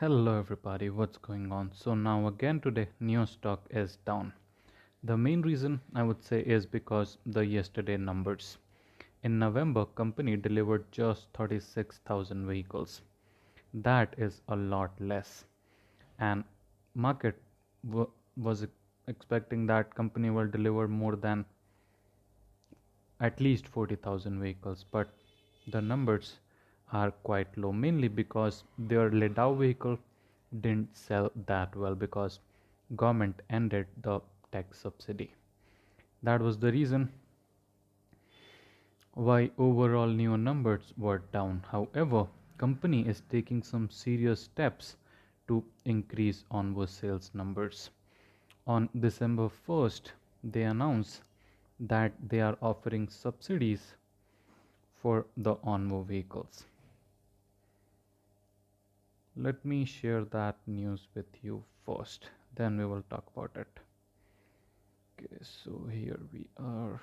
Hello everybody, what's going on? So now again today NIO stock is down. The main reason I would say is because the yesterday numbers. In November company delivered just 36,000 vehicles. That is a lot less. And market was expecting that company will deliver more than at least 40,000 vehicles, but the numbers are quite low, mainly because their Ledao vehicle didn't sell that well because government ended the tax subsidy. That was the reason why overall new numbers were down. However, company is taking some serious steps to increase onward sales numbers. On December 1st, they announced that they are offering subsidies for the Onvo vehicles. Let me share that news with you first, then we will talk about it. Okay, so here we are.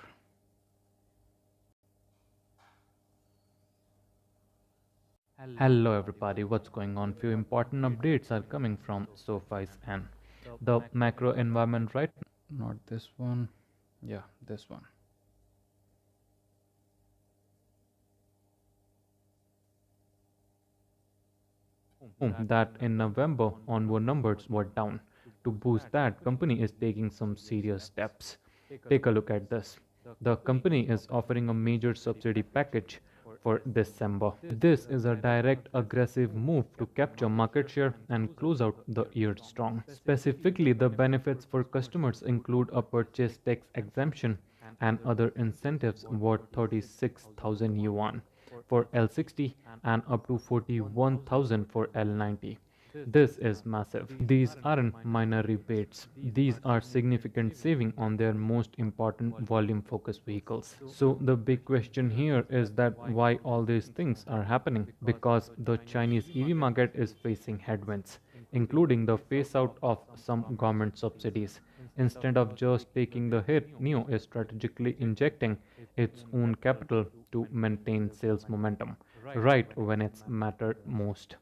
Hello everybody, what's going on? Few important updates are coming from SoFi's and the macro environment, right? Not this one. Yeah, this one. That in November onward numbers were down. To boost that, company is taking some serious steps. Take a look at this. The company is offering a major subsidy package for December. This is a direct aggressive move to capture market share and close out the year strong. Specifically, the benefits for customers include a purchase tax exemption and other incentives worth 36,000 yuan for L60 and up to 41,000 for L90. This is massive. These aren't minor rebates. These are significant saving on their most important volume focused vehicles. So the big question here is that why all these things are happening? Because the Chinese EV market is facing headwinds, including the phase out of some government subsidies. Instead of just taking the hit, NIO is strategically injecting its own capital to maintain sales momentum right when it's mattered most.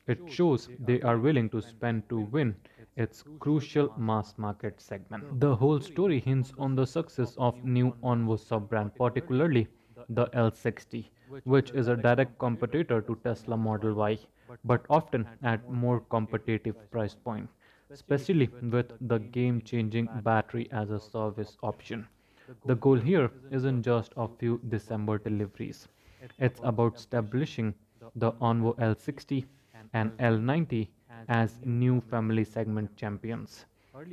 It shows they are willing to spend to win its crucial mass market segment. The whole story hinges on the success of new Onvo sub-brand, particularly the L60, which is a direct competitor to Tesla Model Y, but often at more competitive price point, especially with the game-changing battery as a service option. The goal here isn't just a few December deliveries. It's about establishing the Onvo L60 and L90 as new family segment champions.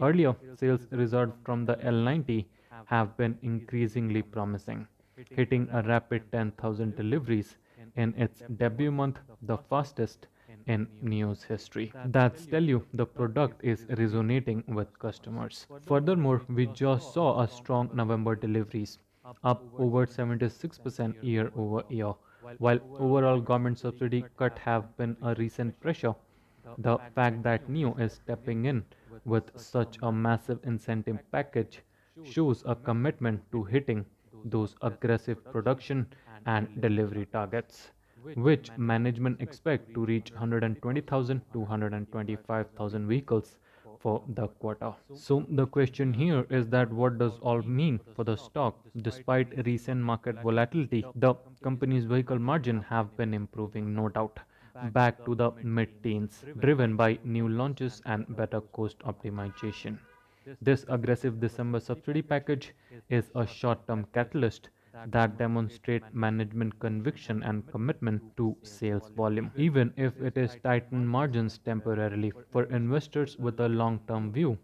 Earlier, sales results from the L90 have been increasingly promising, hitting a rapid 10,000 deliveries in its debut month, the fastest in NIO's history. That's tell you the product is resonating with customers. Furthermore, we just saw a strong November deliveries, up over 76% year over year. While overall government subsidy cut have been a recent pressure, the fact that NIO is stepping in with such a massive incentive package shows a commitment to hitting those aggressive production and delivery targets, which management expect to reach 120,000 to 125,000 vehicles for the quarter. So the question here is that what does all mean for the stock? Despite recent market volatility, the company's vehicle margin have been improving, no doubt, back to the mid-teens, driven by new launches and better cost optimization. This aggressive December subsidy package is a short-term catalyst that demonstrate management conviction and commitment to sales volume, even if it is tightened margins temporarily. For investors with a long-term view,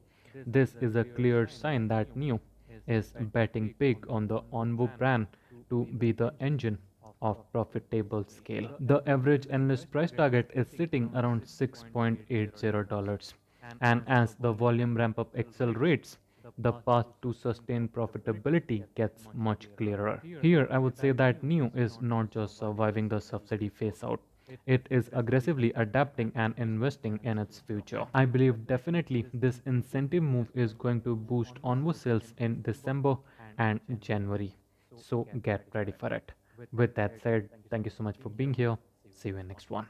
this is a clear sign that NIO is betting big on the Onvo brand to be the engine of profitable scale. The average analyst price target is sitting around $6.80, and as the volume ramp up accelerates, the path to sustained profitability gets much clearer. Here, I would say that NIO is not just surviving the subsidy phase out. It is aggressively adapting and investing in its future. I believe definitely this incentive move is going to boost Onvo sales in December and January. So get ready for it. With that said, thank you so much for being here. See you in next one.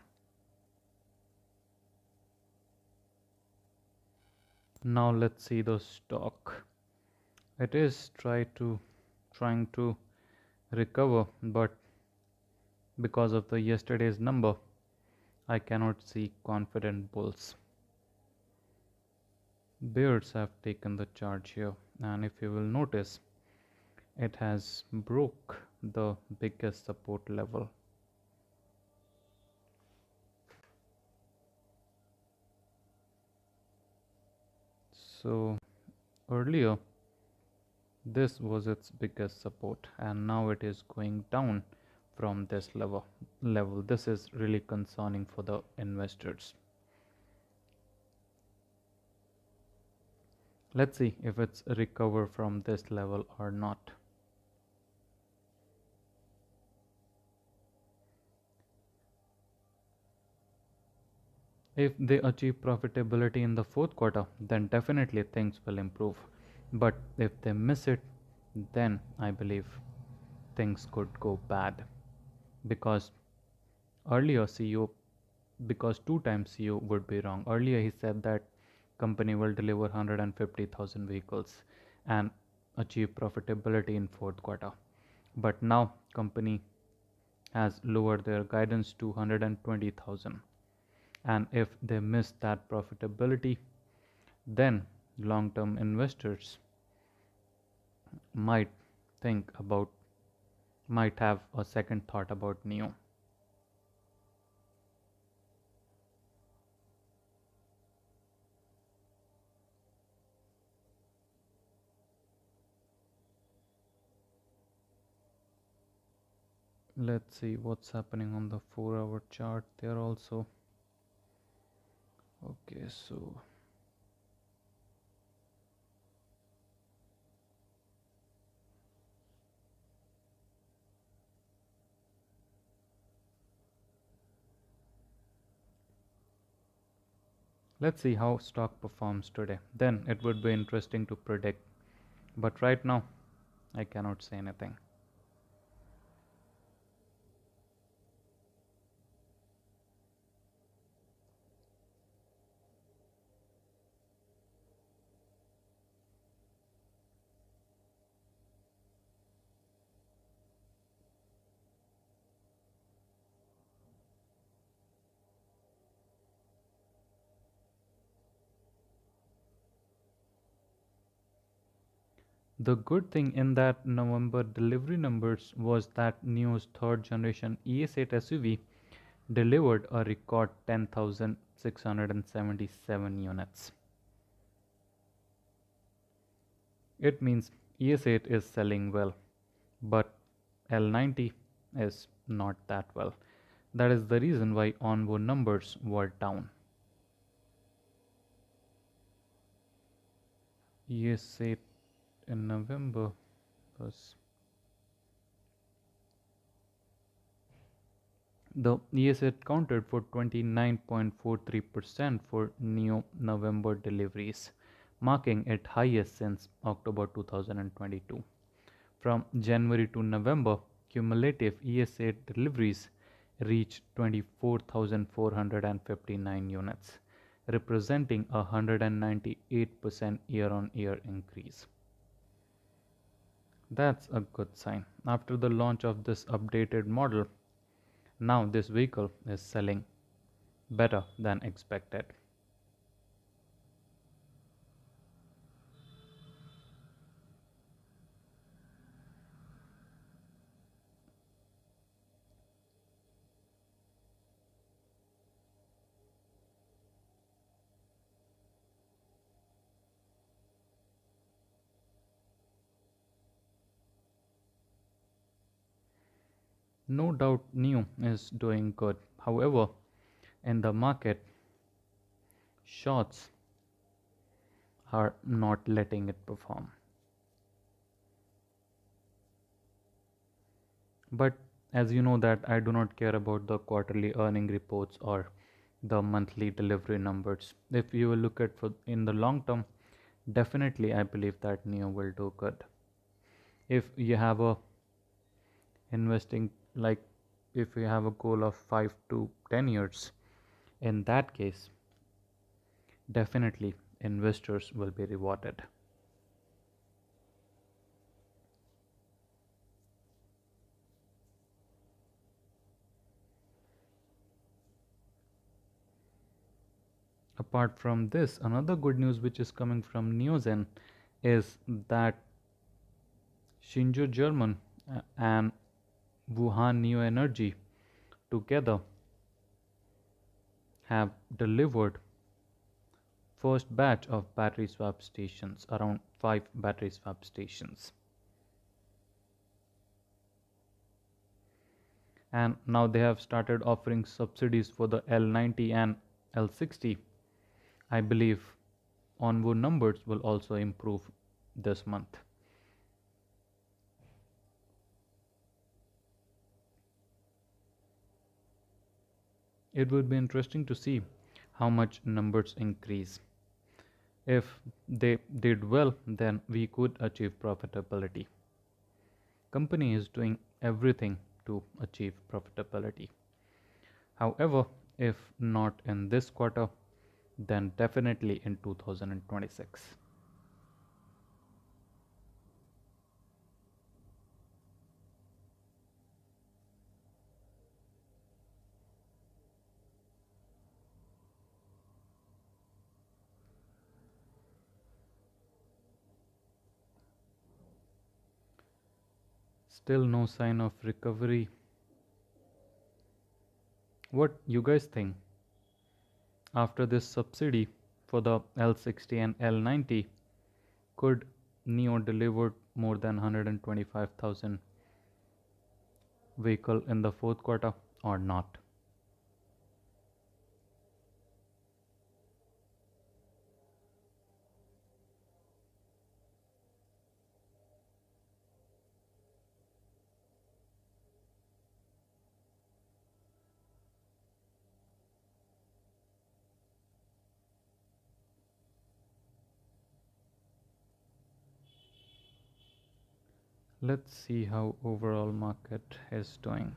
Now let's see the stock. It is trying to recover, but because of the yesterday's number, I cannot see confident bulls. Bears have taken the charge here, and if you will notice, it has broke the biggest support level. So earlier this was its biggest support, and now it is going down from this level. This is really concerning for the investors. Let's see if it's recover from this level or not. If they achieve profitability in the fourth quarter, then definitely things will improve. But if they miss it, then I believe things could go bad. Because earlier CEO, because two times CEO would be wrong. Earlier he said that company will deliver 150,000 vehicles and achieve profitability in fourth quarter. But now company has lowered their guidance to 120,000, and if they miss that profitability, then long-term investors might think about might have a second thought about NIO. Let's see what's happening on the 4-hour chart there also. Okay, so let's see how stock performs today. Then it would be interesting to predict. But right now, I cannot say anything. The good thing in that November delivery numbers was that NIO's third generation ES8 SUV delivered a record 10,677 units. It means ES8 is selling well, but L90 is not that well. That is the reason why onboard numbers were down. ES8 in November was the ES8 counted for 29.43% for NIO November deliveries, marking its highest since October 2022. From January to November, cumulative ES8 deliveries reached 24,459 units, representing a 198% year-on-year increase. That's a good sign. After the launch of this updated model, now this vehicle is selling better than expected. No doubt NIO is doing good. However, in the market, shorts are not letting it perform. But as you know that I do not care about the quarterly earning reports or the monthly delivery numbers. If you will look at for in the long term, definitely I believe that NIO will do good. If you have a investing like if you have a goal of 5 to 10 years, in that case definitely investors will be rewarded. Apart from this, another good news which is coming from Neozen is that Shinjo German and Wuhan Neo Energy together have delivered first batch of battery swap stations, around 5 battery swap stations. And now they have started offering subsidies for the L90 and L60. I believe onboard numbers will also improve this month. It would be interesting to see how much numbers increase. If they did well, then we could achieve profitability. Company is doing everything to achieve profitability. However, if not in this quarter, then definitely in 2026. Still no sign of recovery. What you guys think? After this subsidy for the L60 and L90, could NIO deliver more than 125,000 vehicle in the fourth quarter or not? Let's see how overall market is doing.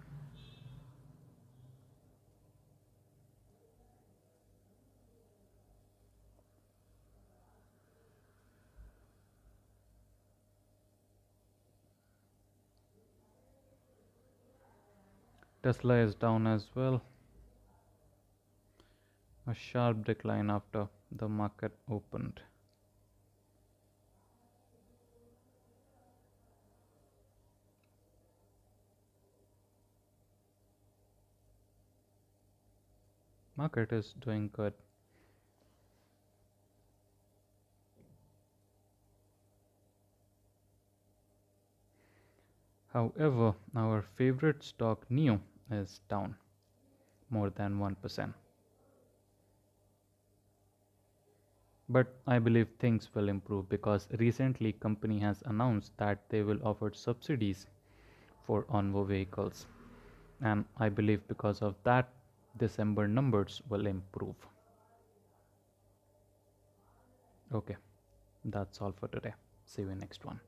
Tesla is down as well. A sharp decline after the market opened. Market is doing good. However, our favorite stock NIO is down more than 1%. But I believe things will improve because recently company has announced that they will offer subsidies for Onvo vehicles. And I believe because of that, December numbers will improve. Okay, that's all for today. See you in next one.